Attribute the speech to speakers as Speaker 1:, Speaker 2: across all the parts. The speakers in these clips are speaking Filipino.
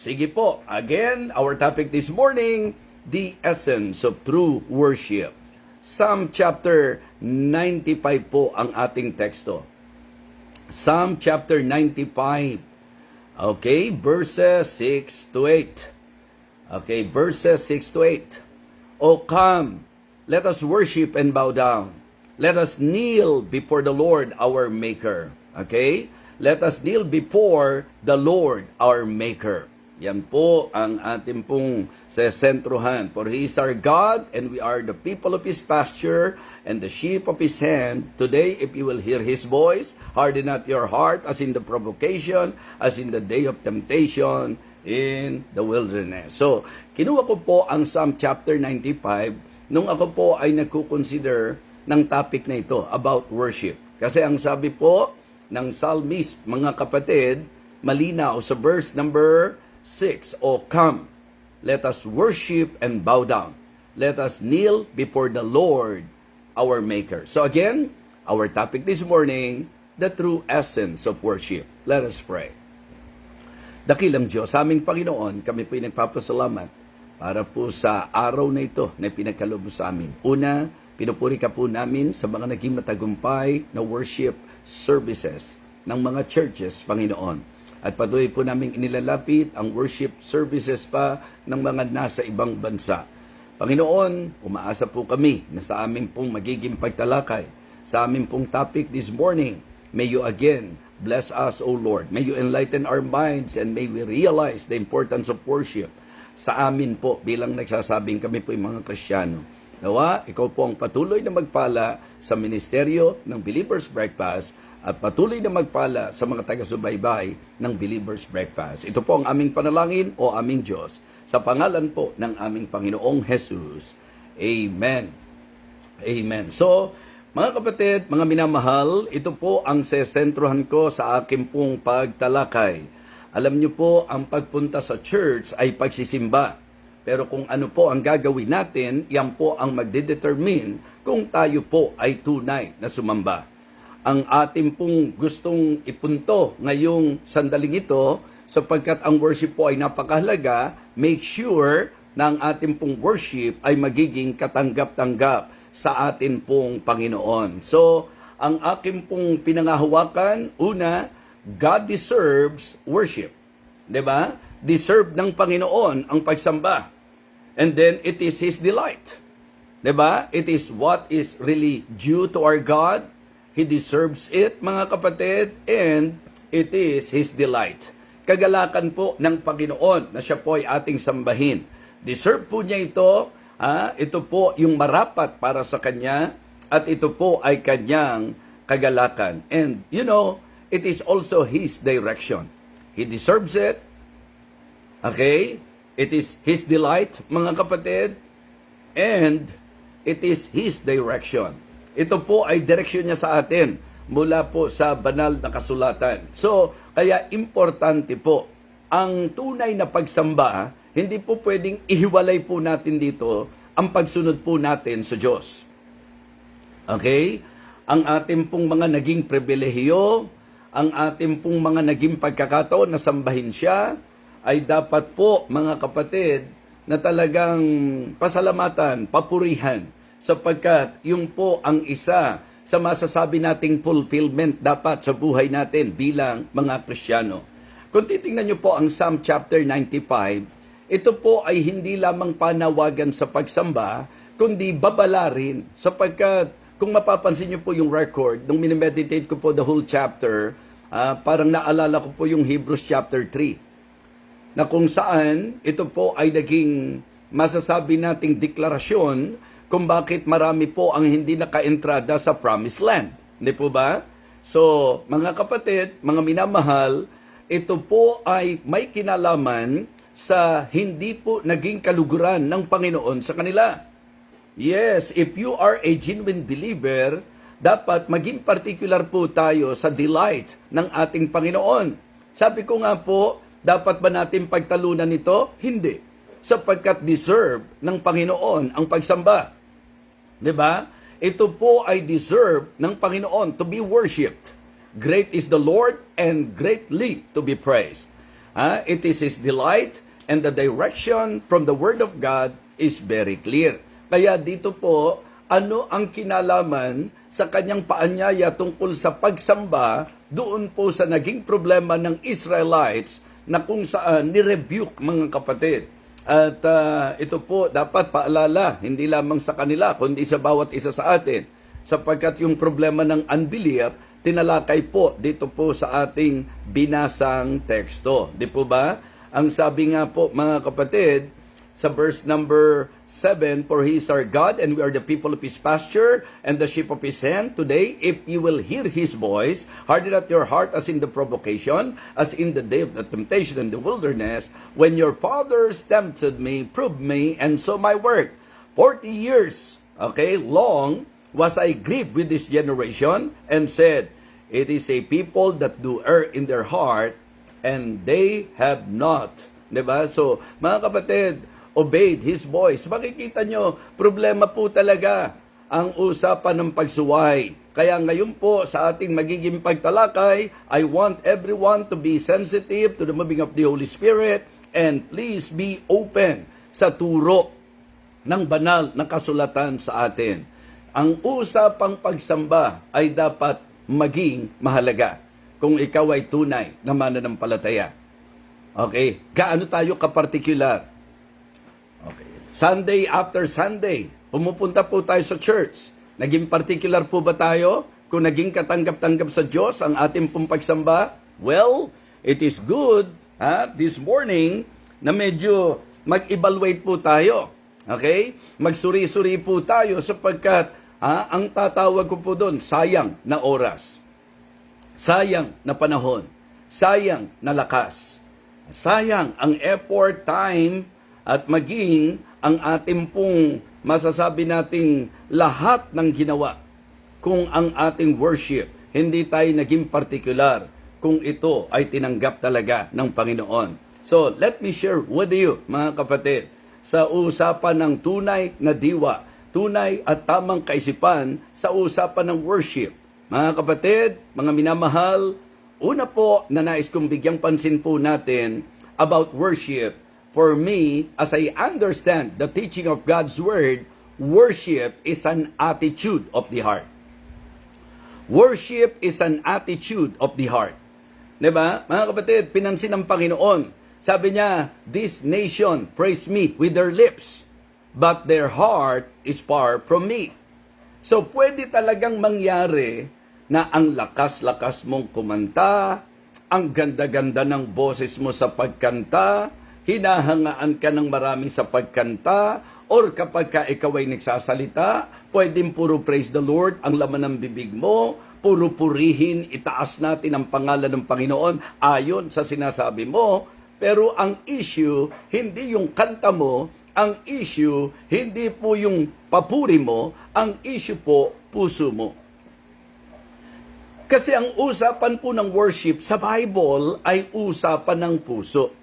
Speaker 1: Sige po. Again, our topic this morning, the essence of true worship. Psalm chapter 95 po ang ating teksto. Psalm chapter 95. Okay, verses 6 to 8. Okay, verses 6 to 8. O come, let us worship and bow down. Let us kneel before the Lord our Maker. Okay? Let us kneel before the Lord our Maker. Yan po ang ating pong sesentruhan. For He is our God, and we are the people of His pasture, and the sheep of His hand. Today, if you will hear His voice, harden not your heart, as in the provocation, as in the day of temptation, in the wilderness. So, kinuha ko po ang Psalm chapter 95, nung ako po ay nagkukonsider ng topic na ito, about worship. Kasi ang sabi po ng psalmist, mga kapatid, malinaw sa verse number 6, O come, let us worship and bow down. Let us kneel before the Lord, our Maker. So again, our topic this morning, the true essence of worship. Let us pray. Dakilang Diyos, aming Panginoon, kami po'y nagpapasalamat para po sa araw na ito na pinagkaloob mo sa amin. Una, pinupuri ka po namin sa mga naging matagumpay na worship services ng mga churches, Panginoon. At patuloy po namin inilalapit ang worship services pa ng mga nasa ibang bansa. Panginoon, umaasa po kami na sa amin pong magiging pagtalakay, sa amin pong topic this morning, may you again bless us, O Lord. May you enlighten our minds and may we realize the importance of worship sa amin po bilang nagsasabing kami po yung mga Kristiyano. Nawa, ikaw po ang patuloy na magpala sa ministeryo ng Believers Breakfast at patuloy na magpala sa mga taga-subaybay ng Believers Breakfast. Ito po ang aming panalangin o aming Diyos sa pangalan po ng aming Panginoong Jesus. Amen. Amen. So, mga kapatid, mga minamahal, ito po ang sesentruhan ko sa aking pong pagtalakay. Alam niyo po, ang pagpunta sa church ay pagsisimba. Pero kung ano po ang gagawin natin, yan po ang magdedetermine kung tayo po ay tunay na sumamba. Ang ating pong gustong ipunto ngayong sandaling ito, sapagkat ang worship po ay napakahalaga, make sure na ang ating pong worship ay magiging katanggap-tanggap sa atin pong Panginoon. So, ang aking pong pinangahawakan, una, God deserves worship. 'Di ba? Deserve ng Panginoon ang pagsamba. And then, it is His delight. 'Di ba? It is what is really due to our God. He deserves it, mga kapatid, and it is His delight. Kagalakan po ng Panginoon na siya po ay ating sambahin. Deserve po niya ito. Ito po yung marapat para sa Kanya at ito po ay Kanyang kagalakan. And, you know, it is also His direction. He deserves it. Okay? It is His delight, mga kapatid. And it is His direction. Ito po ay direksyon niya sa atin mula po sa banal na kasulatan. So, kaya importante po, ang tunay na pagsamba, hindi po pwedeng ihiwalay po natin dito ang pagsunod po natin sa Diyos. Okay? Ang ating pong mga naging pribilehiyo, ang ating pong mga naging pagkakataon na sambahin siya, ay dapat po, mga kapatid, na talagang pasalamatan, papurihan, sapagkat yung po ang isa sa masasabi nating fulfillment dapat sa buhay natin bilang mga Kristiyano. Kung titingnan niyo po ang Psalm chapter 95, ito po ay hindi lamang panawagan sa pagsamba, kundi babala rin, sapagkat kung mapapansin niyo po yung record, nung minimeditate ko po the whole chapter, parang naalala ko po yung Hebrews chapter 3, na kung saan ito po ay naging masasabi nating deklarasyon kung bakit marami po ang hindi nakaentrada sa promised land. Hindi po ba? So, mga kapatid, mga minamahal, ito po ay may kinalaman sa hindi po naging kaluguran ng Panginoon sa kanila. Yes, if you are a genuine believer, dapat maging particular po tayo sa delight ng ating Panginoon. Sabi ko nga po, dapat ba natin pagtalunan ito? Hindi. Sapagkat deserve ng Panginoon ang pagsamba. 'Di ba? Ito po ay deserve ng Panginoon to be worshipped. Great is the Lord and greatly to be praised. It is His delight, and the direction from the Word of God is very clear. Kaya dito po, ano ang kinalaman sa kanyang paanyaya tungkol sa pagsamba doon po sa naging problema ng Israelites na kung saan ni-rebuke, mga kapatid. At ito po dapat paalala, hindi lamang sa kanila, kundi sa bawat isa sa atin. Sapagkat yung problema ng unbelief, tinalakay po dito po sa ating binasang teksto. Di po ba? Ang sabi nga po, mga kapatid, sa verse number 7, "For He is our God, and we are the people of His pasture, and the sheep of His hand. Today, if you will hear His voice, harden not your heart as in the provocation, as in the day of the temptation in the wilderness, when your fathers tempted me, proved me, and saw my work. 40 years, long, was I grieved with this generation, and said, it is a people that do err in their heart, and they have not." Diba? So, mga kapatid, obeyed His voice. Makikita nyo, problema po talaga ang usapan ng pagsuway. Kaya ngayon po sa ating magiging pagtalakay, I want everyone to be sensitive to the moving of the Holy Spirit, and please be open sa turo ng banal na kasulatan sa atin. Ang usapang pagsamba ay dapat maging mahalaga kung ikaw ay tunay na mananampalataya. Okay? Gaano tayo kapartikular? Okay. Sunday after Sunday, pumupunta po tayo sa church. Naging particular po ba tayo kung naging katanggap-tanggap sa Diyos ang ating pong pagsamba? Well, it is good this morning na medyo mag-evaluate po tayo. Okay? Magsuri-suri po tayo sapagkat ang tatawag ko po doon, sayang na oras. Sayang na panahon. Sayang na lakas. Sayang ang effort, time, at maging ang ating pong masasabi nating lahat ng ginawa kung ang ating worship hindi tayo naging particular kung ito ay tinanggap talaga ng Panginoon. So, let me share with you, mga kapatid, sa usapan ng tunay na diwa, tunay at tamang kaisipan sa usapan ng worship. Mga kapatid, mga minamahal, una po na nais kong bigyang pansin po natin about worship. For me, as I understand the teaching of God's Word, worship is an attitude of the heart. Worship is an attitude of the heart. Diba? Mga kapatid, pinansin ng Panginoon. Sabi niya, this nation praise me with their lips, but their heart is far from me. So, pwede talagang mangyari na ang lakas-lakas mong kumanta, ang ganda-ganda ng boses mo sa pagkanta, hinahangaan ka ng marami sa pagkanta, or kapag ka ikaw ay nagsasalita, pwedeng puro praise the Lord ang laman ng bibig mo, puro purihin, itaas natin ang pangalan ng Panginoon ayon sa sinasabi mo, pero ang issue, hindi yung kanta mo, ang issue, hindi po yung papuri mo, ang issue po, puso mo. Kasi ang usapan po ng worship sa Bible ay usapan ng puso.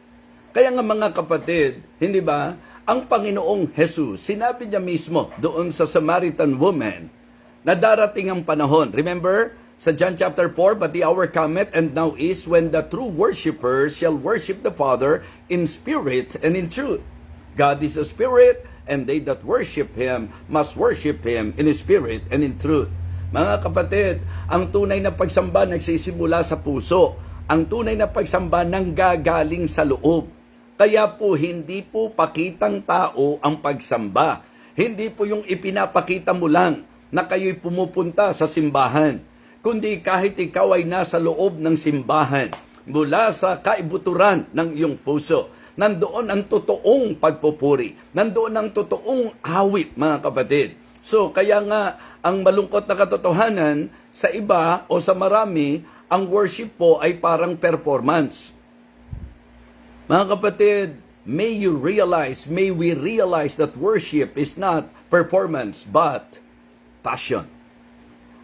Speaker 1: Kaya nga mga kapatid, hindi ba, ang Panginoong Jesus, sinabi niya mismo doon sa Samaritan woman na darating ang panahon. Remember, sa John chapter 4, "But the hour cometh, and now is, when the true worshipers shall worship the Father in spirit and in truth. God is a spirit, and they that worship Him must worship Him in spirit and in truth." Mga kapatid, ang tunay na pagsamba nagsisimula sa puso. Ang tunay na pagsamba nanggagaling sa loob. Kaya po, hindi po pakitang tao ang pagsamba. Hindi po yung ipinapakita mo lang na kayo'y pumupunta sa simbahan. Kundi kahit ikaw ay nasa loob ng simbahan, mula sa kaibuturan ng iyong puso, nandoon ang totoong pagpupuri. Nandoon ang totoong awit, mga kapatid. So, kaya nga, ang malungkot na katotohanan, sa iba o sa marami, ang worship po ay parang performance. Mga kapatid, may we realize that worship is not performance, but passion.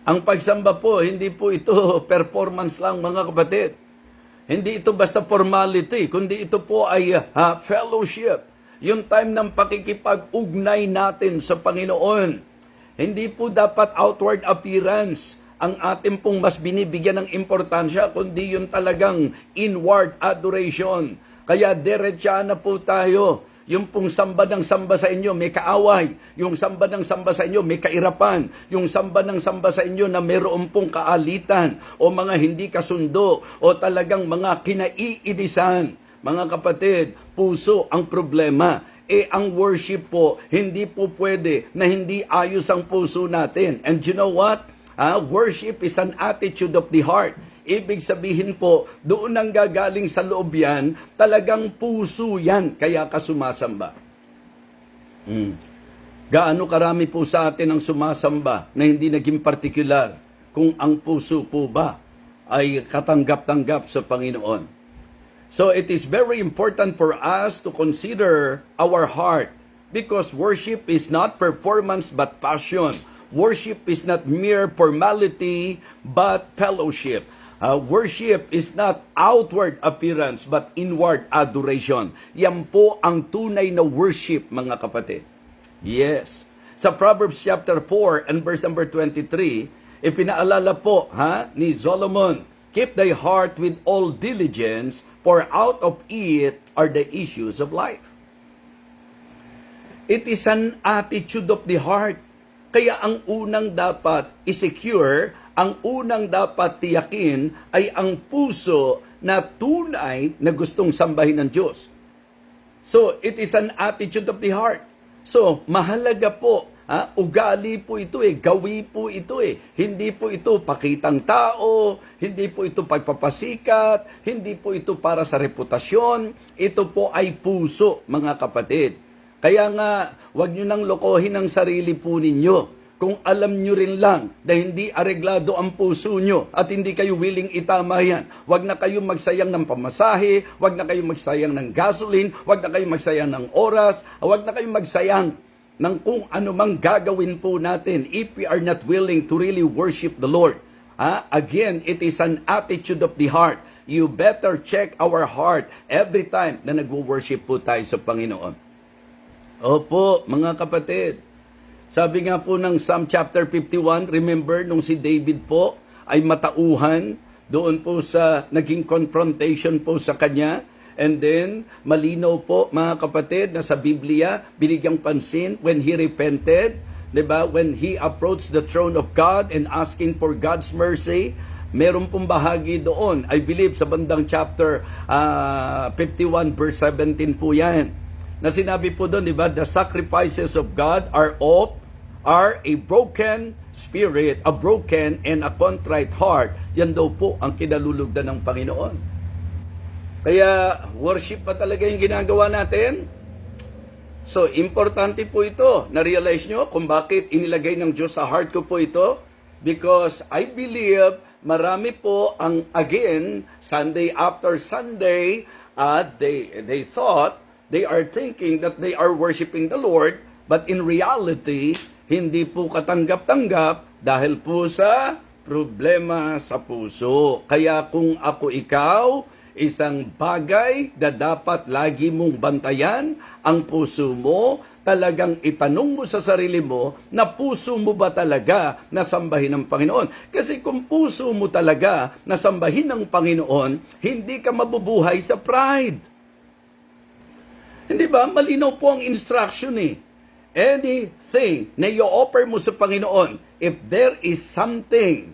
Speaker 1: Ang pagsamba po, hindi po ito performance lang, mga kapatid. Hindi ito basta formality, kundi ito po ay fellowship. Yung time ng pakikipag-ugnay natin sa Panginoon. Hindi po dapat outward appearance ang ating pong mas binibigyan ng importansya, kundi yung talagang inward adoration. Kaya diretsyahan na po tayo. Yung pong samba ng samba sa inyo may kaaway. Yung samba ng samba sa inyo may kairapan. Yung samba ng samba sa inyo na mayroon pong kaalitan o mga hindi kasundo o talagang mga kinaiidisan. Mga kapatid, puso ang problema. Ang worship po, hindi po pwede na hindi ayos ang puso natin. And you know what? Worship is an attitude of the heart. Ibig sabihin po, doon ang gagaling sa loob yan, talagang puso yan, kaya ka sumasamba. Gaano karami po sa atin ang sumasamba na hindi naging partikular kung ang puso po ba ay katanggap-tanggap sa Panginoon. So it is very important for us to consider our heart because worship is not performance but passion. Worship is not mere formality but fellowship. Worship is not outward appearance but inward adoration. Yan po ang tunay na worship, mga kapatid. Yes. Sa Proverbs chapter 4 and verse number 23, ipinaalala po ni Solomon, keep thy heart with all diligence, for out of it are the issues of life. It is an attitude of the heart. Kaya ang unang dapat i-secure, ang unang dapat tiyakin ay ang puso na tunay na gustong sambahin ng Diyos. So, it is an attitude of the heart. So, mahalaga po, ugali po ito gawi po ito Hindi po ito pakitang tao, hindi po ito pagpapasikat, hindi po ito para sa reputasyon, ito po ay puso, mga kapatid. Kaya nga, wag nyo nang lokohin ang sarili po ninyo. Kung alam nyo rin lang na hindi areglado ang puso nyo at hindi kayo willing itama yan, wag na kayong magsayang ng pamasahe, wag na kayong magsayang ng gasoline, wag na kayong magsayang ng oras, wag na kayong magsayang ng kung ano mang gagawin po natin if we are not willing to really worship the Lord. Again, it is an attitude of the heart. You better check our heart every time na nagwo-worship po tayo sa Panginoon. Opo, mga kapatid. Sabi nga po ng Psalm chapter 51, remember nung si David po ay matauhan doon po sa naging confrontation po sa kanya. And then, malinaw po mga kapatid na sa Biblia, binigyang pansin when he repented, diba? When he approached the throne of God and asking for God's mercy, meron pong bahagi doon, I believe sa bandang chapter 51 verse 17 po yan. Na sinabi po doon, diba? The sacrifices of God are a broken spirit, a broken and a contrite heart. Yan daw po ang kinalulugdan ng Panginoon. Kaya, worship pa talaga yung ginagawa natin? So, importante po ito. Na-realize nyo kung bakit inilagay ng Diyos sa heart ko po ito? Because I believe marami po ang, again, Sunday after Sunday, they thought, they are thinking that they are worshiping the Lord, but in reality, hindi po katanggap-tanggap dahil po sa problema sa puso. Kaya kung ako ikaw, isang bagay na dapat lagi mong bantayan ang puso mo, talagang itanong mo sa sarili mo na puso mo ba talaga na sambahin ng Panginoon. Kasi kung puso mo talaga na sambahin ng Panginoon, hindi ka mabubuhay sa pride. Hindi ba? Malinaw po ang instruction Anything na i-offer mo sa Panginoon, if there is something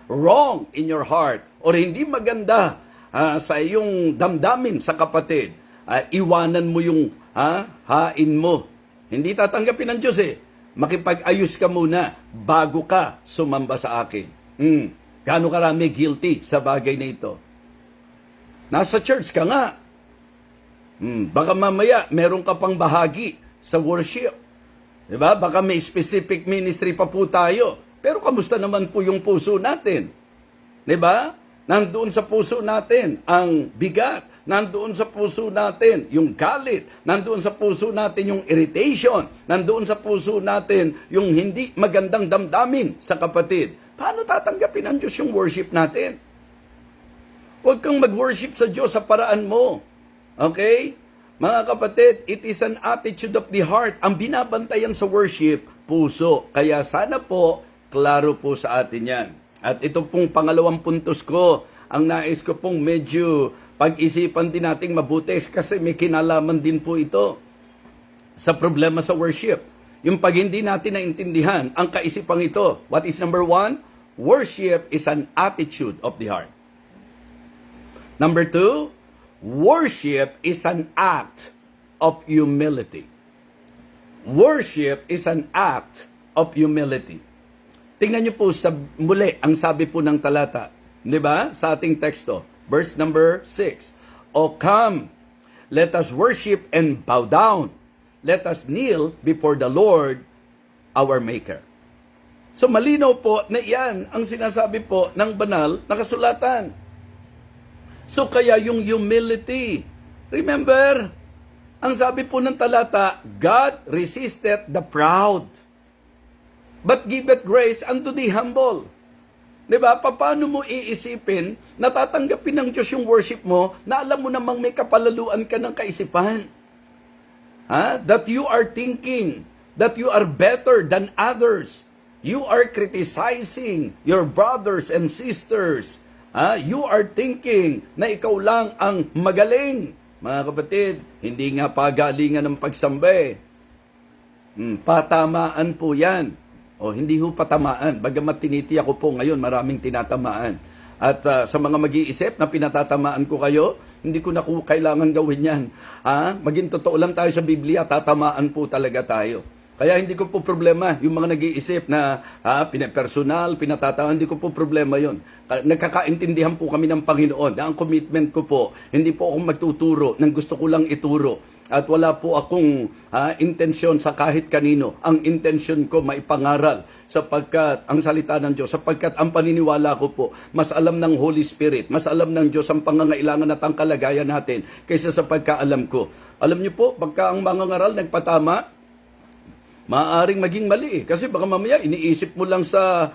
Speaker 1: wrong in your heart or hindi maganda sa iyong damdamin sa kapatid, iwanan mo yung hain mo. Hindi tatanggapin ng Diyos Makipag-ayos ka muna bago ka sumamba sa akin. Gaano karami guilty sa bagay na ito? Nasa church ka nga. Baka mamaya meron ka pang bahagi sa worship. Diba? Baka may specific ministry pa po tayo. Pero kamusta naman po yung puso natin? Diba? Nandoon sa puso natin ang bigat. Nandoon sa puso natin yung galit. Nandoon sa puso natin yung irritation. Nandoon sa puso natin yung hindi magandang damdamin sa kapatid. Paano tatanggapin ng Diyos yung worship natin? Huwag kang mag-worship sa Diyos sa paraan mo. Okay? Mga kapatid, it is an attitude of the heart. Ang binabantayan sa worship, puso. Kaya sana po, klaro po sa atin yan. At ito pong pangalawang puntos ko, ang nais ko pong medyo pag-isipan din nating mabuti kasi may kinalaman din po ito sa problema sa worship. Yung pag hindi natin naintindihan ang kaisipang ito. What is number 1? Worship is an attitude of the heart. Number 2, worship is an act of humility. Worship is an act of humility. Tingnan niyo po sa muli ang sabi po ng talata, 'di ba? Sa ating teksto, verse number 6. O come, let us worship and bow down. Let us kneel before the Lord, our Maker. So malinaw po na iyan ang sinasabi po ng banal na kasulatan. So kaya yung humility, remember, ang sabi po ng talata, God resisted the proud, but giveth grace unto the humble. Diba? Paano mo iisipin na tatanggapin ng Diyos yung worship mo na alam mo namang may kapalaluan ka ng kaisipan? That you are thinking that you are better than others. You are criticizing your brothers and sisters. You are thinking na ikaw lang ang magaling. Mga kapatid, hindi nga pagalingan ng pagsamba. Patamaan po yan. O hindi ho patamaan. Bagamat tinitiyak ko po ngayon, maraming tinatamaan. At sa mga mag-iisip na pinatatamaan ko kayo, hindi ko na kailangan gawin yan. Maging totoo lang tayo sa Biblia, tatamaan po talaga tayo. Kaya hindi ko po problema yung mga nag-iisip na personal, pinatatamaan, hindi ko po problema yon. Nagkakaintindihan po kami ng Panginoon na ang commitment ko po, hindi po akong magtuturo ng gusto ko lang ituro. At wala po akong intensyon sa kahit kanino. Ang intensyon ko maipangaral sapagkat ang salita ng Diyos, sapagkat ang paniniwala ko po, mas alam ng Holy Spirit, mas alam ng Diyos ang pangangailangan at ang kalagayan natin kaysa sa pagkaalam ko. Alam niyo po, pagka ang mangangaral nagpatama, maaaring maging mali. Kasi baka mamaya iniisip mo lang sa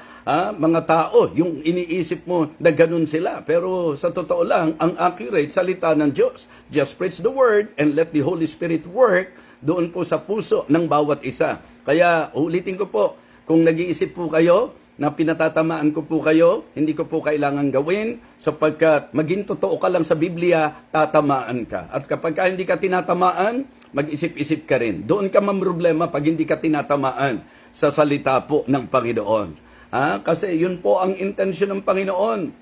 Speaker 1: mga tao, yung iniisip mo na ganun sila. Pero sa totoo lang, ang accurate salita ng Diyos. Just preach the word and let the Holy Spirit work doon po sa puso ng bawat isa. Kaya ulitin ko po, kung nag-iisip po kayo na pinatatamaan ko po kayo, hindi ko po kailangan gawin sapagkat maging totoo ka lang sa Biblia, tatamaan ka. At kapag hindi ka tinatamaan, mag-isip-isip ka rin. Doon ka mamroblema pag hindi ka tinatamaan sa salita po ng Panginoon. Kasi yun po ang intensyon ng Panginoon.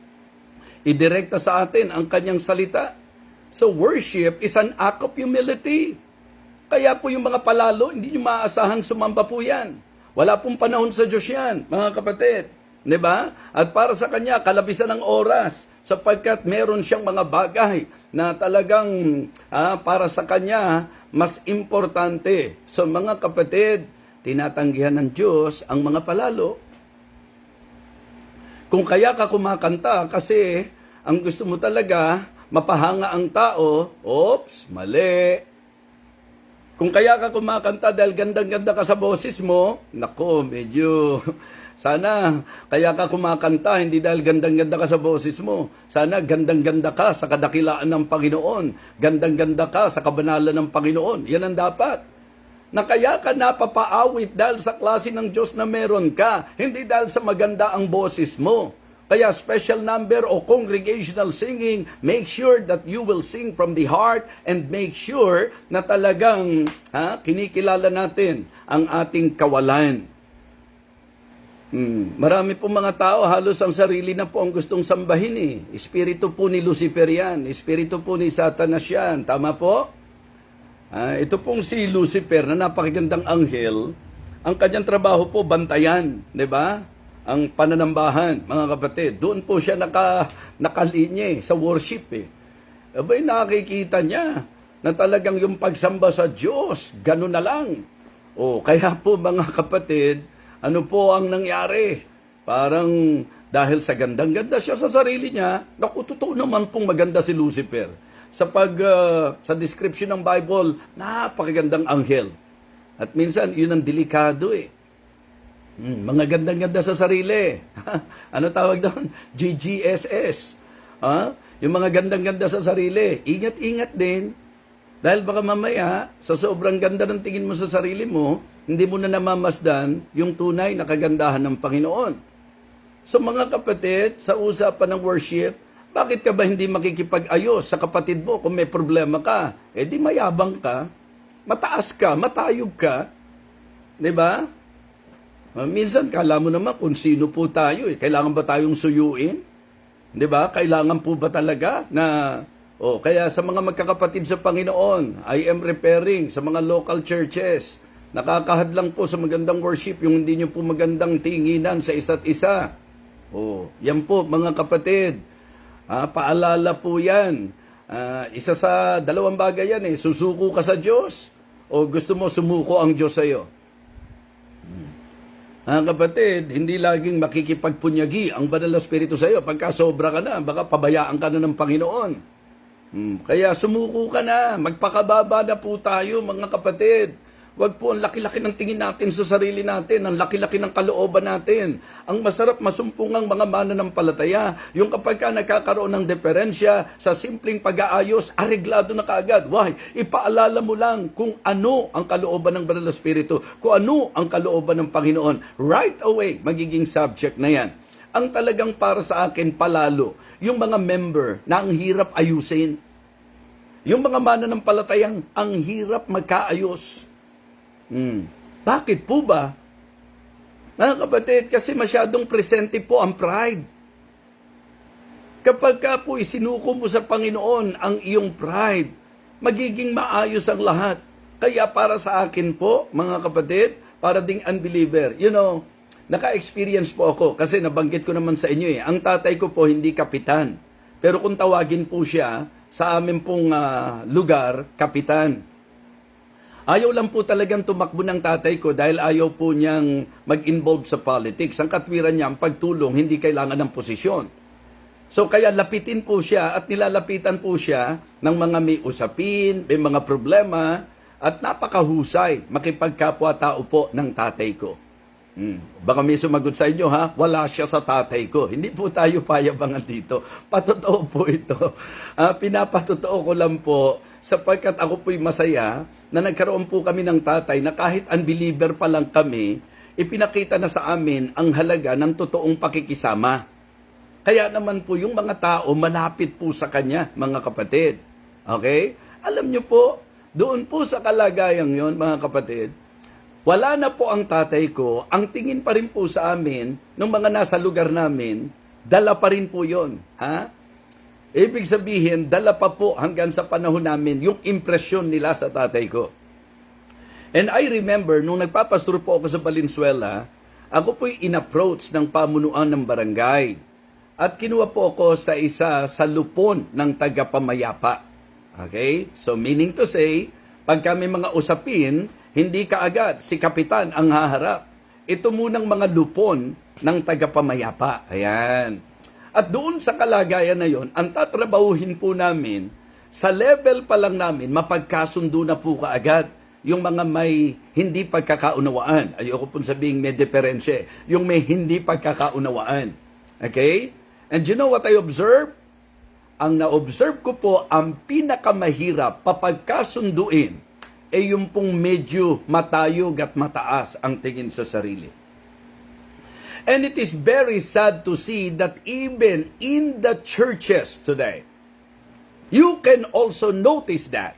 Speaker 1: Idirekta sa atin ang kanyang salita. So worship is an act of humility. Kaya po yung mga palalo, hindi nyo maaasahan sumamba po yan. Wala pong panahon sa Diyos yan, mga kapatid. Diba? At para sa kanya, kalabisan ng oras sapagkat meron siyang mga bagay na talagang para sa kanya, mas importante. So mga kapatid, tinatanggihan ng Diyos ang mga palalo. Kung kaya ka kumakanta kasi ang gusto mo talaga, mapahanga ang tao, oops, mali. Kung kaya ka kumakanta dahil gandang-ganda ka sa boses mo, nako, medyo, sana kaya ka kumakanta hindi dahil gandang-ganda ka sa boses mo. Sana gandang-ganda ka sa kadakilaan ng Panginoon. Gandang-ganda ka sa kabanalan ng Panginoon. Yan ang dapat. Na kaya ka napapaawit dahil sa klase ng Diyos na meron ka, hindi dahil sa maganda ang boses mo. Kaya special number o congregational singing, make sure that you will sing from the heart and make sure na talagang kinikilala natin ang ating kawalan. Marami po mga tao, halos ang sarili na po ang gustong sambahin eh. Espiritu po ni Lucifer yan, espiritu po ni Satanas yan. Tama po? Ito pong si Lucifer na napakagandang anghel, ang kanyang trabaho po bantayan, di ba? Ang pananambahan, mga kapatid. Doon po siya nakalinya sa worship eh. Abay, nakikita niya na talagang yung pagsamba sa Diyos, gano'n na lang. Kaya po mga kapatid, ano po ang nangyari? Parang dahil sa gandang-ganda siya sa sarili niya, naku, totoo naman pong maganda si Lucifer. Sa description ng Bible, napakagandang anghel. At minsan, yun ang delikado eh. Mga gandang-ganda sa sarili. Ano tawag doon? GGSS. Yung mga gandang-ganda sa sarili. Ingat-ingat din. Dahil baka mamaya, sa sobrang ganda ng tingin mo sa sarili mo, hindi mo na namamasdan yung tunay na kagandahan ng Panginoon. So mga kapatid, sa usapan ng worship, bakit ka ba hindi makikipag-ayos sa kapatid mo kung may problema ka? Eh di mayabang ka, mataas ka, matayog ka, di ba? Minsan, kala mo naman kung sino po tayo. Kailangan ba tayong suyuin? Di ba? Kailangan po ba talaga na... kaya sa mga magkakapatid sa Panginoon, I am referring sa mga local churches. Nakakahadlang po sa magandang worship yung hindi nyo po magandang tinginan sa isa't isa. Yan po mga kapatid. Paalala po yan. Isa sa dalawang bagay yan susuko ka sa Diyos o gusto mo sumuko ang Diyos sa iyo. Kapatid, hindi laging makikipagpunyagi ang Banal na Espiritu sa iyo. Pagka sobra ka na, baka pabayaan ka na ng Panginoon. Kaya sumuko ka na. Magpakababa na po tayo mga kapatid. Huwag po ang laki-laki ng tingin natin sa sarili natin, ang laki-laki ng kalooban natin. Ang masarap masumpungang mga mananampalataya, yung kapag ka nagkakaroon ng diferensya sa simpleng pag-aayos, areglado na kaagad. Why? Ipaalala mo lang kung ano ang kalooban ng Banal na Espiritu, kung ano ang kalooban ng Panginoon. Right away, magiging subject na yan. Ang talagang para sa akin palalo, yung mga member na ang hirap ayusin. Yung mga mananampalatayang ang hirap magkaayos. Bakit po ba? Mga kapatid, kasi masyadong presente po ang pride. Kapag ka po isinuko mo sa Panginoon ang iyong pride, magiging maayos ang lahat. Kaya para sa akin po, mga kapatid, para ding unbeliever, naka-experience po ako kasi nabanggit ko naman sa inyo ang tatay ko po hindi kapitan. Pero kung tawagin po siya sa amin pong lugar, kapitan. Ayaw lang po talagang tumakbo ng tatay ko dahil ayaw po niyang mag-involve sa politics. Ang katwiran niya, ang pagtulong, hindi kailangan ng posisyon. So kaya lapitin po siya at nilalapitan po siya ng mga may usapin, may mga problema at napakahusay makipagkapwa-tao po ng tatay ko. Baka may sumagot sa inyo wala siya sa tatay ko. Hindi po tayo payabangan dito. Patotoo po ito. Pinapatotoo ko lang po sapagkat ako po'y masaya na nagkaroon po kami ng tatay na kahit unbeliever pa lang kami, ipinakita na sa amin ang halaga ng totoong pakikisama. Kaya naman po yung mga tao malapit po sa kanya, mga kapatid. Okay? Alam nyo po, doon po sa kalagayang yon, mga kapatid, wala na po ang tatay ko, ang tingin pa rin po sa amin, ng mga nasa lugar namin, dala pa rin po yon. Ibig sabihin, dala pa po hanggang sa panahon namin yung impresyon nila sa tatay ko. And I remember, nung nagpapastor po ako sa Valenzuela, ako po'y in-approach ng pamunuan ng barangay. At kinuha po ako sa isa sa lupon ng taga-pamayapa. Okay? So meaning to say, pag kami mga usapin, hindi kaagad si kapitan ang haharap. Ito munang mga lupon ng taga-pamayapa. Ayan. At doon sa kalagayan na yon, ang tatrabahuhin po namin, sa level pa lang namin, mapagkasundo na po kaagad yung mga may hindi pagkakaunawaan. Ayoko pong sabihing may diferensya. Yung may hindi pagkakaunawaan. Okay? And you know what I observe? Ang na-observe ko po, ang pinakamahirap papagkasunduin ay yung pong medyo matayog at mataas ang tingin sa sarili. And it is very sad to see that even in the churches today, you can also notice that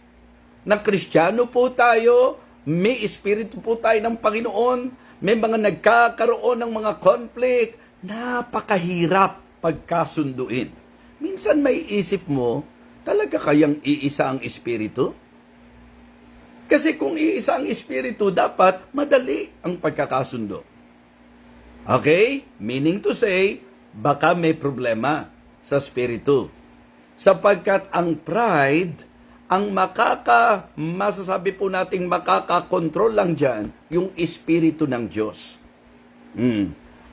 Speaker 1: na Kristiyano po tayo, may espiritu po tayo ng Panginoon, may mga nagkakaroon ng mga conflict, napakahirap pagkasunduin. Minsan may isip mo, talaga kayang iisa ang espiritu? Kasi kung iisa ang espiritu, dapat madali ang pagkakasundo. Okay? Meaning to say, baka may problema sa spiritu. Sapagkat ang pride, ang masasabi po nating makakakontrol lang dyan, yung espiritu ng Diyos.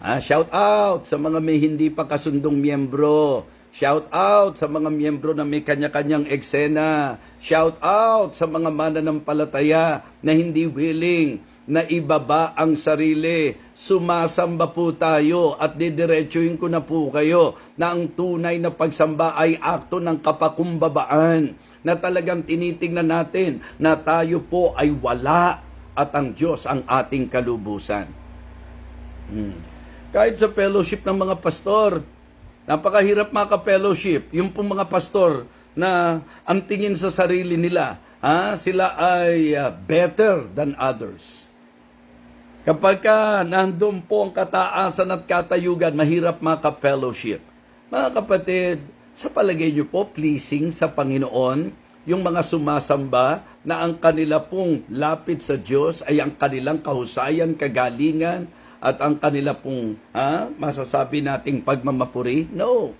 Speaker 1: Shout out sa mga may hindi pa kasundong miyembro. Shout out sa mga miyembro na may kanya-kanyang eksena. Shout out sa mga mananampalataya na hindi willing na ibaba ang sarili. Sumasamba po tayo at didiretsuhin ko na po kayo na ang tunay na pagsamba ay akto ng kapakumbabaan na talagang tinitingnan natin na tayo po ay wala at ang Diyos ang ating kalubusan. Kahit sa fellowship ng mga pastor, napakahirap maka-fellowship. Yung pong mga pastor na ang tingin sa sarili nila, sila ay better than others. Kapag nandun po ang kataasan at katayugan, mahirap maka-fellowship. Mga kapatid, sa palagay niyo po, pleasing sa Panginoon, yung mga sumasamba na ang kanila pong lapit sa Diyos ay ang kanilang kahusayan, kagalingan, at ang kanila pong masasabi nating pagmamapuri? No.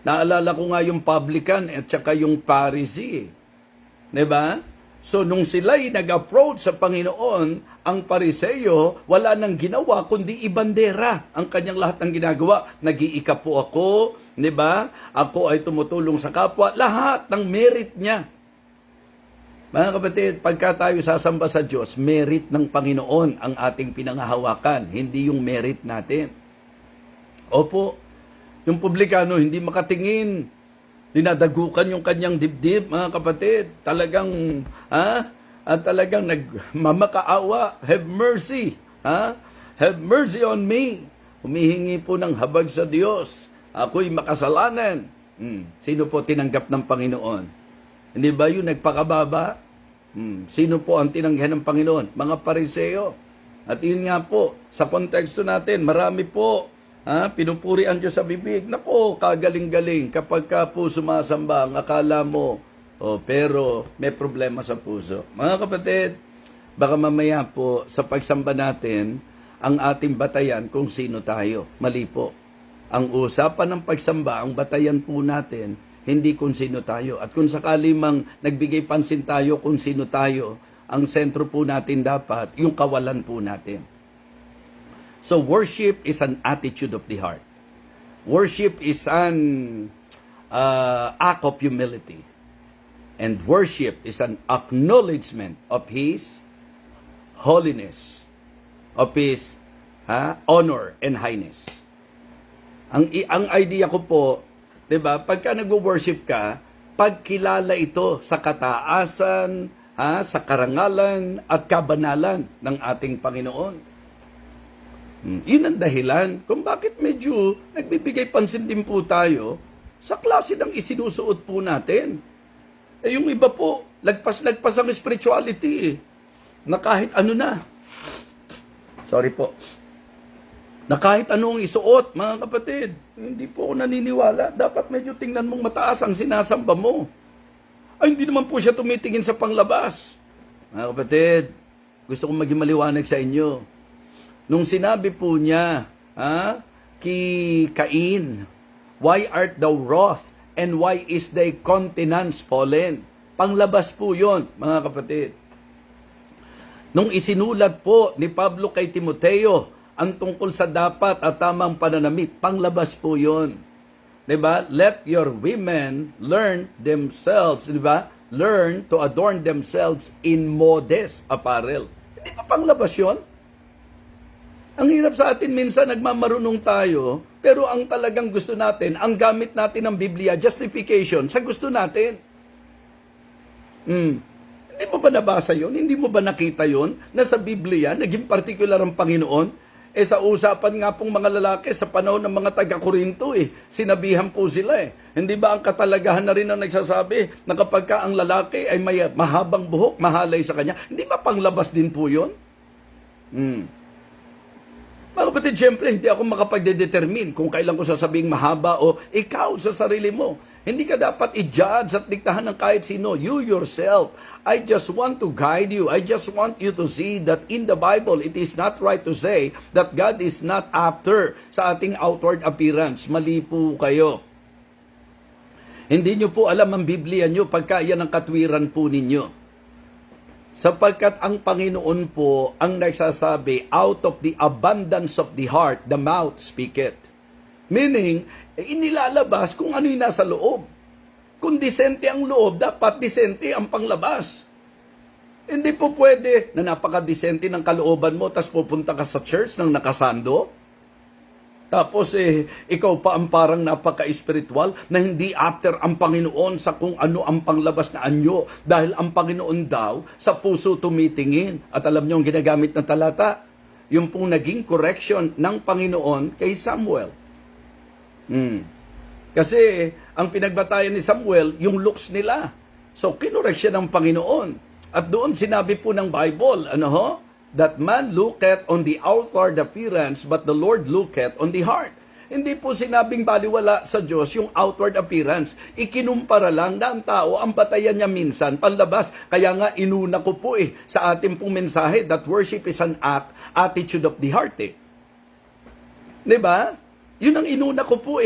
Speaker 1: Naalala ko nga yung publican at saka yung Pharisee. Diba? So, nung sila'y nag-approach sa Panginoon, ang Pariseo, wala nang ginawa, kundi ibandera ang kanyang lahat ng ginagawa. Nag-iika po ako, di ba? Ako ay tumutulong sa kapwa. Lahat ng merit niya. Mga kapatid, pagka tayo sasamba sa Diyos, merit ng Panginoon ang ating pinanghahawakan, hindi yung merit natin. Opo, yung publikano hindi makatingin, dinadagukan yung kanyang dibdib, mga kapatid. Talagang, at talagang nagmamakaawa. Have mercy. Have mercy on me. Humihingi po ng habag sa Diyos. Ako'y makasalanan. Sino po tinanggap ng Panginoon? Hindi ba yung nagpakababa? Sino po ang tinanggihan ng Panginoon? Mga Pariseo. At yun nga po, sa konteksto natin, marami po pinupuri ang Diyos sa bibig. Nako, kagaling-galing. Kapag ka po sumasamba, ang akala mo, pero may problema sa puso. Mga kapatid, baka mamaya po sa pagsamba natin, ang ating batayan kung sino tayo. Mali po. Ang usapan ng pagsamba, ang batayan po natin, hindi kung sino tayo. At kung sakali mang nagbigay pansin tayo kung sino tayo, ang sentro po natin dapat, yung kawalan po natin. So worship is an attitude of the heart. Worship is an act of humility. And worship is an acknowledgement of His holiness, of His honor and highness. Ang idea ko po, 'di ba? Pagka nagwo-worship ka, pagkilala ito sa kataasan, sa karangalan at kabanalan ng ating Panginoon. Yun ang dahilan kung bakit medyo nagbibigay pansin din po tayo sa klase ng isinusuot po natin. Yung iba po, lagpas-lagpas ang spirituality na kahit ano na. Sorry po. Na kahit anong isuot, mga kapatid, hindi po ako naniniwala. Dapat medyo tingnan mong mataas ang sinasamba mo. Ay, hindi naman po siya tumitingin sa panglabas. Mga kapatid, gusto kong maging maliwanag sa inyo. Nung sinabi po niya, kay Cain, why art thou wroth, and why is thy countenance fallen? Panglabas po yon, mga kapatid. Nung isinulat po ni Pablo kay Timoteo, ang tungkol sa dapat at tamang pananamit, panglabas po yon. Diba? Let your women learn themselves, diba? Learn to adorn themselves in modest apparel. Hindi ba panglabas yon? Ang hirap sa atin minsan, nagmamarunong tayo, pero ang talagang gusto natin, ang gamit natin ng Biblia, justification, sa gusto natin. Hindi mo ba nabasa yon? Hindi mo ba nakita yon? Na sa Biblia, naging particular ang Panginoon? Sa usapan nga pong mga lalaki sa panahon ng mga taga-Korinto, sinabihan po sila Hindi ba ang katalagahan na rin ang nagsasabi na kapag ka ang lalaki ay may mahabang buhok, mahalay sa kanya, hindi ba panglabas din po yon? Mga kapatid, siyempre, hindi ako makapagdedetermine kung kailan ko sasabing mahaba o ikaw sa sarili mo. Hindi ka dapat i-judge at diktahan ng kahit sino. You yourself. I just want to guide you. I just want you to see that in the Bible, it is not right to say that God is not after sa ating outward appearance. Mali po kayo. Hindi nyo po alam ang Biblia nyo pagka yan ang katwiran po ninyo. Sapagkat ang Panginoon po ang nagsasabi, out of the abundance of the heart, the mouth speaketh. Meaning, inilalabas kung ano yung nasa loob. Kung disente ang loob, dapat disente ang panglabas. Hindi po pwede na napaka-disente ng kalooban mo, tapos pupunta ka sa church ng nakasando. Tapos ikaw pa ang parang napaka-spiritual na hindi after ang Panginoon sa kung ano ang panglabas na anyo. Dahil ang Panginoon daw sa puso tumitingin. At alam niyo ang ginagamit ng talata? yung pong naging correction ng Panginoon kay Samuel. Kasi ang pinagbatayan ni Samuel, yung looks nila. So, kinorek siya ng Panginoon. At doon sinabi po ng Bible, that man looketh on the outward appearance, but the Lord looketh on the heart. Hindi po sinabing baliwala sa Diyos yung outward appearance. Ikinumpara lang na ang tao, ang batayan niya minsan, panlabas. Kaya nga inuna ko po sa ating pong mensahe that worship is an attitude of the heart. Diba? Yun ang inuna ko po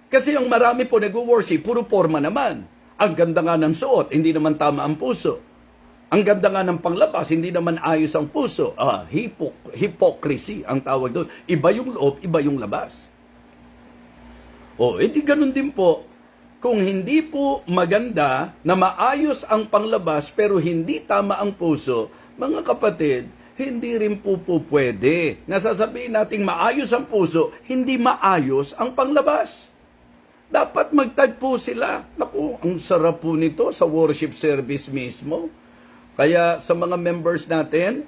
Speaker 1: Kasi yung marami po nag-worship, puro forma naman. Ang ganda nga ng suot, hindi naman tama ang puso. Ang ganda nga ng panglabas, hindi naman ayos ang puso. Hypocrisy ang tawag doon. Iba yung loob, iba yung labas. Edi ganun din po. Kung hindi po maganda na maayos ang panglabas pero hindi tama ang puso, mga kapatid, hindi rin po pwede. Nasasabihin nating maayos ang puso, hindi maayos ang panglabas. Dapat magtagpo sila. Naku, ang sarap po nito sa worship service mismo. Kaya sa mga members natin,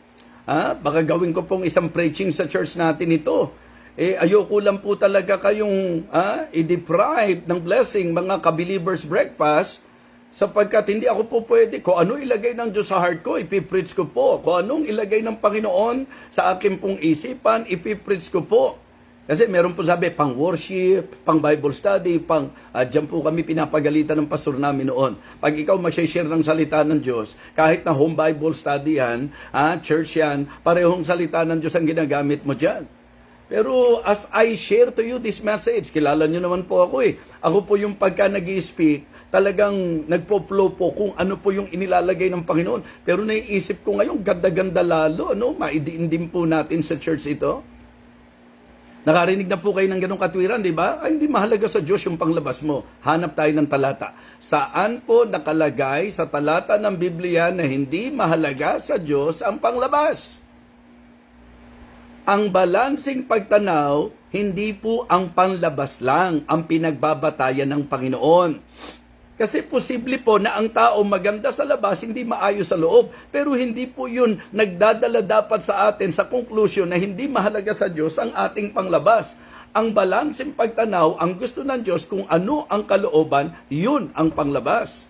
Speaker 1: baka gawin ko pong isang preaching sa church natin ito. Ayoko lang po talaga kayong i-deprive ng blessing mga ka-believers breakfast sapagkat hindi ako po pwede. Kung ano ilagay ng Diyos sa heart ko, ipipreach ko po. Kung anong ilagay ng Panginoon sa akin pong isipan, ipipreach ko po. Kasi meron po sabi, pang worship, pang Bible study, dyan po kami pinapagalitan ng pastor namin noon. Pag ikaw mag-share ng salita ng Diyos, kahit na home Bible study yan, church yan, parehong salita ng Diyos ang ginagamit mo dyan. Pero as I share to you this message, kilala nyo naman po ako Ako po yung pagka nag-i-speak, talagang nagpo-flow po kung ano po yung inilalagay ng Panginoon. Pero naiisip ko ngayon, ganda-ganda lalo, maidiin po natin sa church ito. Nakarinig na po kayo ng ganong katwiran, di ba? Ay, hindi mahalaga sa Diyos yung panglabas mo. Hanap tayo ng talata. Saan po nakalagay sa talata ng Biblia na hindi mahalaga sa Diyos ang panglabas? Ang balansing pagtanaw, hindi po ang panlabas lang ang pinagbabatayan ng Panginoon. Kasi posible po na ang tao maganda sa labas, hindi maayos sa loob. Pero hindi po yun nagdadala dapat sa atin sa conclusion na hindi mahalaga sa Diyos ang ating panglabas. Ang balanseng pagtanaw, ang gusto ng Diyos kung ano ang kalooban, yun ang panglabas.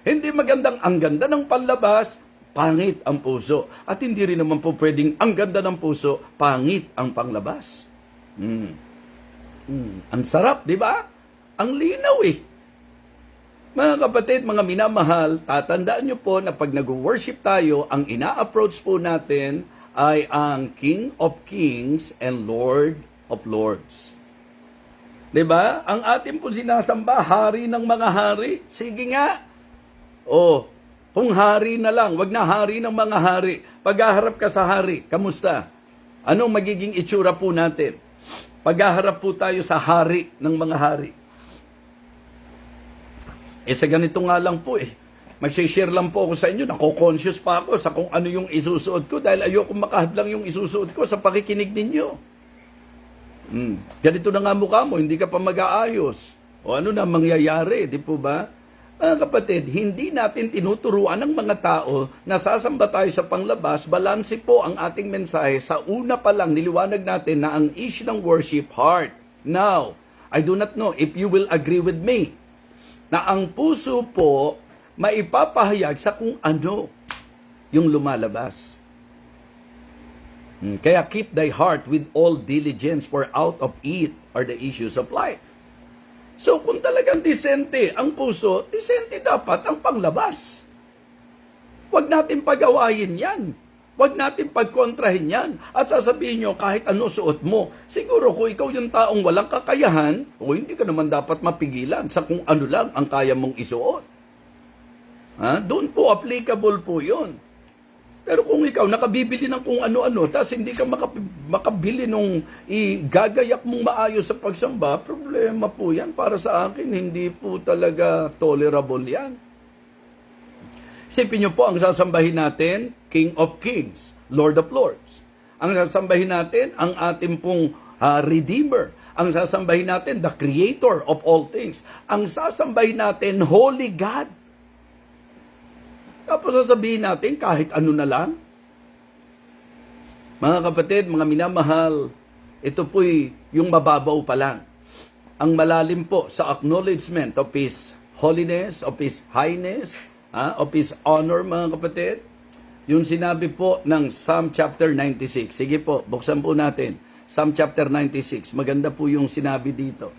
Speaker 1: Hindi magandang ang ganda ng panlabas, pangit ang puso. At hindi rin naman po pwedeng ang ganda ng puso, pangit ang panglabas. Ang sarap, di ba? Ang linaw Mga kapatid, mga minamahal, tatandaan nyo po na pag nag-worship tayo, ang ina-approach po natin ay ang King of Kings and Lord of Lords. Diba? Ang ating po sinasamba, hari ng mga hari. Sige nga. Kung hari na lang, wag na hari ng mga hari. Pag-aharap ka sa hari, kamusta? Anong magiging itsura po natin? Pag-aharap po tayo sa hari ng mga hari. Sa ganito nga lang po Mag-share lang po ako sa inyo. Nako-conscious pa ako sa kung ano yung isusuot ko dahil ayoko makahadlang yung isusuot ko sa pakikinig ninyo. Ganito na nga mukha mo, hindi ka pa mag-aayos. O ano na mangyayari, di po ba? Mga kapatid, hindi natin tinuturuan ng mga tao na sasamba tayo sa panglabas, balanse po ang ating mensahe. Sa una pa lang, niliwanag natin na ang issue ng worship, heart. Now, I do not know if you will agree with me na ang puso po maipapahayag sa kung ano yung lumalabas. Kaya keep thy heart with all diligence, for out of it are the issues of life. So kung talagang disente ang puso, disente dapat ang panglabas. Huwag natin pagawain yan. Huwag natin pagkontrahin yan. At sasabihin nyo, kahit ano suot mo, siguro kung ikaw yung taong walang kakayahan, hindi ka naman dapat mapigilan sa kung ano lang ang kaya mong isuot. Doon po applicable po yun. Pero kung ikaw nakabibili ng kung ano-ano, tapos hindi ka makabili nung igagayak mong maayos sa pagsamba, problema po yan. Para sa akin, hindi po talaga tolerable yan. Isipin nyo po, ang sasambahin natin, King of Kings, Lord of Lords. Ang sasambahin natin, ang ating pong Redeemer. Ang sasambahin natin, the Creator of all things. Ang sasambahin natin, Holy God. Tapos sasabihin natin, kahit ano na lang. Mga kapatid, mga minamahal, ito po'y yung mababaw pa lang. Ang malalim po sa acknowledgement of His holiness, of His highness, of His honor, mga kapatid. Yung sinabi po ng Psalm chapter 96. Sige po, buksan po natin. Psalm chapter 96. Maganda po yung sinabi dito.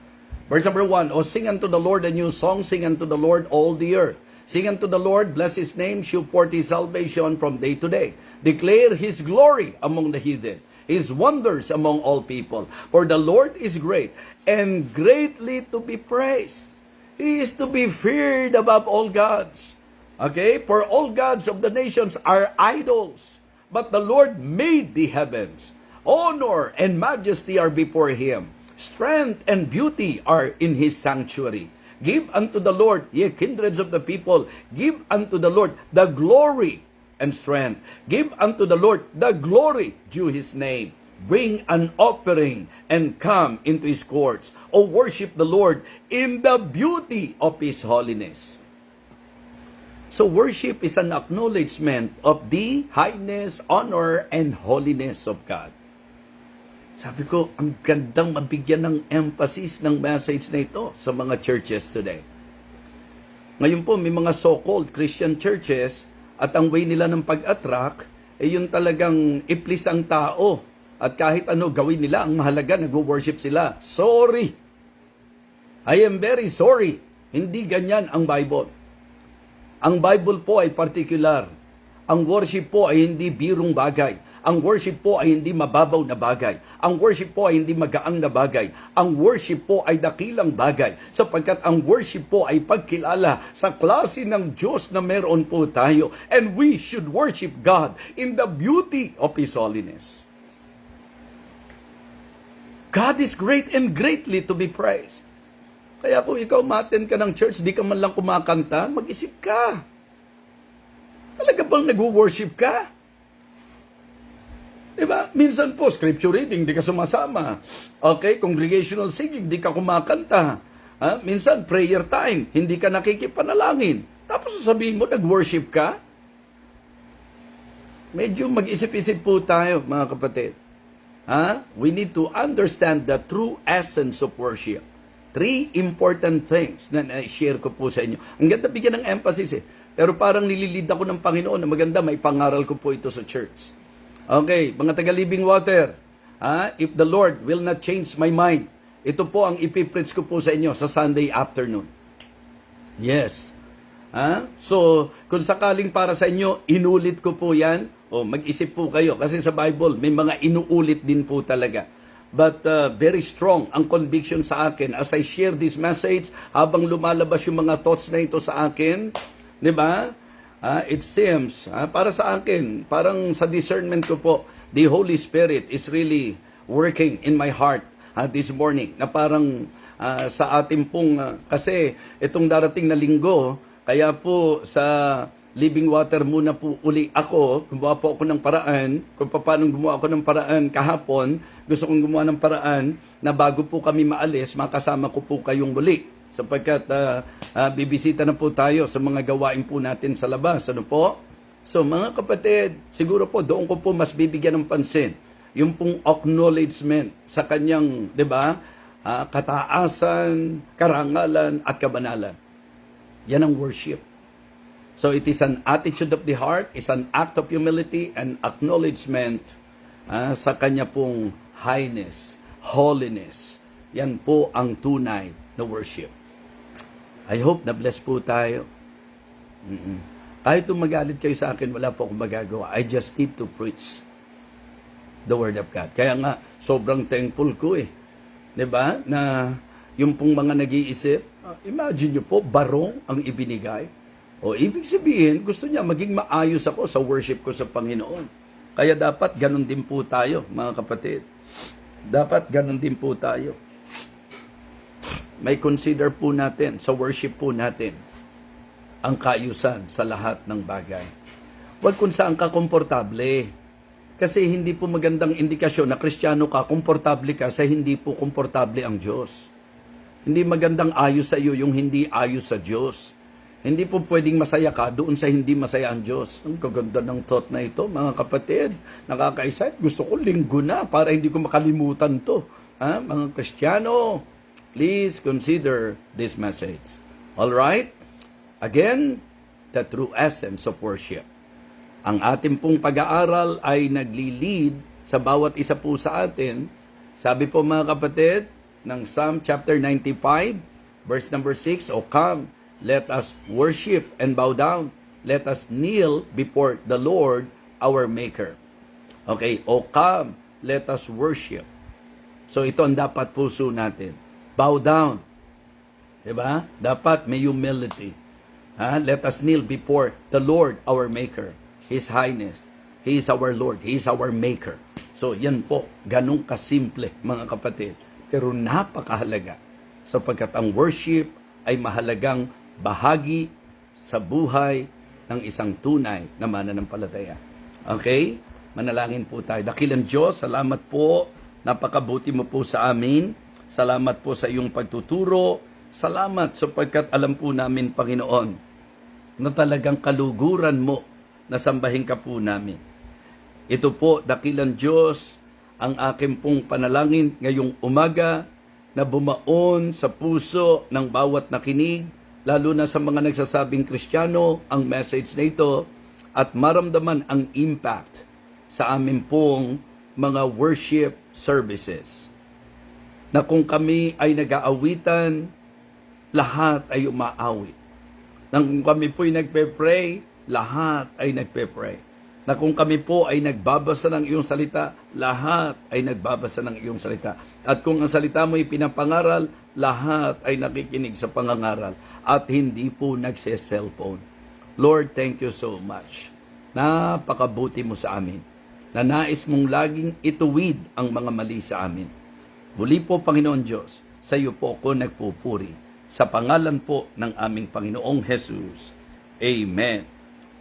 Speaker 1: Verse number 1, O sing unto the Lord a new song, sing unto the Lord all the earth. Sing unto the Lord, bless His name, shew forth His salvation from day to day. Declare His glory among the heathen, His wonders among all people. For the Lord is great, and greatly to be praised. He is to be feared above all gods. Okay? For all gods of the nations are idols, but the Lord made the heavens. Honor and majesty are before Him. Strength and beauty are in His sanctuary. Give unto the Lord, ye kindreds of the people, give unto the Lord the glory and strength. Give unto the Lord the glory due His name. Bring an offering and come into His courts. O worship the Lord in the beauty of His holiness. So worship is an acknowledgement of the highness, honor, and holiness of God. Sabi ko, ang gandang mabigyan ng emphasis ng message na ito sa mga churches today. Ngayon po, may mga so-called Christian churches at ang way nila ng pag-attract ay yung talagang i-please ang tao. At kahit ano gawin nila, ang mahalaga, nag-worship sila. Sorry! I am very sorry. Hindi ganyan ang Bible. Ang Bible po ay particular. Ang worship po ay hindi birong bagay. Ang worship po ay hindi mababaw na bagay. Ang worship po ay hindi magaang na bagay. Ang worship po ay dakilang bagay. Sapagkat ang worship po ay pagkilala sa klase ng Diyos na meron po tayo. And we should worship God in the beauty of His holiness. God is great and greatly to be praised. Kaya kung ikaw ma-attend ka ng church, di ka man lang kumakanta, mag-isip ka. Talaga bang nag-worship ka? Diba? Minsan po, scripture reading, di ka sumasama. Okay? Congregational singing, di ka kumakanta. Minsan, prayer time, hindi ka nakikipanalangin. Tapos sasabihin mo, nag-worship ka? Medyo mag-isip-isip po tayo, mga kapatid. We need to understand the true essence of worship. 3 important things na na-share ko po sa inyo. Ang ganda bigyan ng emphasis Pero parang nililid ako ng Panginoon na maganda, may pangaral ko po ito sa church. Okay, mga taga-Living Water, if the Lord will not change my mind, ito po ang ipipreach ko po sa inyo sa Sunday afternoon. Yes. So, kung sakaling para sa inyo, inulit ko po yan, mag-isip po kayo. Kasi sa Bible, may mga inuulit din po talaga. But very strong ang conviction sa akin as I share this message, habang lumalabas yung mga thoughts na ito sa akin, di ba? It seems, para sa akin, parang sa discernment ko po, the Holy Spirit is really working in my heart this morning. Na parang sa ating pong, kasi itong darating na linggo, kaya po sa Living Water muna po uli ako, gumawa po ako ng paraan, kung paano gumawa ako ng paraan kahapon, gusto kong gumawa ng paraan na bago po kami maalis, makasama ko po kayong muli. Sapagkat bibisita na po tayo sa mga gawain po natin sa labas. Ano po? So mga kapatid, siguro po doon ko po mas bibigyan ng pansin yung pong acknowledgement sa kanyang, di ba, kataasan, karangalan at kabanalan. Yan ang worship. So it is an attitude of the heart, is an act of humility and acknowledgement sa kanya pong highness, holiness. Yan po ang tunay na worship. I hope na bless po tayo. Kahit magalit kayo sa akin, wala po akong magagawa. I just need to preach the Word of God. Kaya nga, sobrang thankful ko Diba? Na yung pong mga nag-iisip, imagine nyo po, barong ang ibinigay. O ibig sabihin, gusto niya maging maayos ako sa worship ko sa Panginoon. Kaya dapat ganun din po tayo, mga kapatid. Dapat ganun din po tayo. May consider po natin, sa worship po natin, ang kaayusan sa lahat ng bagay. Huwag kung saan ka komportable. Kasi hindi po magandang indikasyon na Kristiyano ka, komportable ka, sa hindi po komportable ang Diyos. Hindi magandang ayos sa iyo yung hindi ayos sa Diyos. Hindi po pwedeng masaya ka doon sa hindi masaya ang Diyos. Ang kaganda ng thought na ito, mga kapatid. Nakaka-excite. Gusto ko linggo na para hindi ko makalimutan to. Ha? Mga Kristiyano, please consider this message. Alright? Again, the true essence of worship. Ang ating pong pag-aaral ay nagli-lead sa bawat isa po sa atin. Sabi po mga kapatid, ng Psalm chapter 95, verse number 6, O come, let us worship and bow down. Let us kneel before the Lord, our Maker. Okay, O come, let us worship. So ito ang dapat puso natin. Bow down. Diba? Dapat may humility. Let us kneel before the Lord, our Maker. His Highness. He is our Lord. He is our Maker. So yan po, ganun kasimple mga kapatid. Pero napakahalaga. Sapagkat ang worship ay mahalagang bahagi sa buhay ng isang tunay na mananampalataya. Okay? Manalangin po tayo. Dakilang Diyos, salamat po. Napakabuti mo po sa amin. Salamat po sa iyong pagtuturo. Salamat sapagkat alam po namin, Panginoon, na talagang kaluguran mo na sambahin ka po namin. Ito po, dakilang Diyos, ang aking pong panalangin ngayong umaga na bumaon sa puso ng bawat nakinig, lalo na sa mga nagsasabing Kristiyano, ang message na ito, at maramdaman ang impact sa amin pong mga worship services. Na kung kami ay nag-aawitan, lahat ay umaawit. Na kung kami po ay nagpe-pray, lahat ay nagpe-pray. Na kung kami po ay nagbabasa ng iyong salita, lahat ay nagbabasa ng iyong salita. At kung ang salita mo ay pinapangaral, lahat ay nakikinig sa pangangaral at hindi po nagse-cellphone. Lord, thank you so much. Napakabuti mo sa amin. Na nais mong laging ituwid ang mga mali sa amin. Muli po, Panginoon Diyos, sa iyo po ako nagpupuri. Sa pangalan po ng aming Panginoong Jesus. Amen.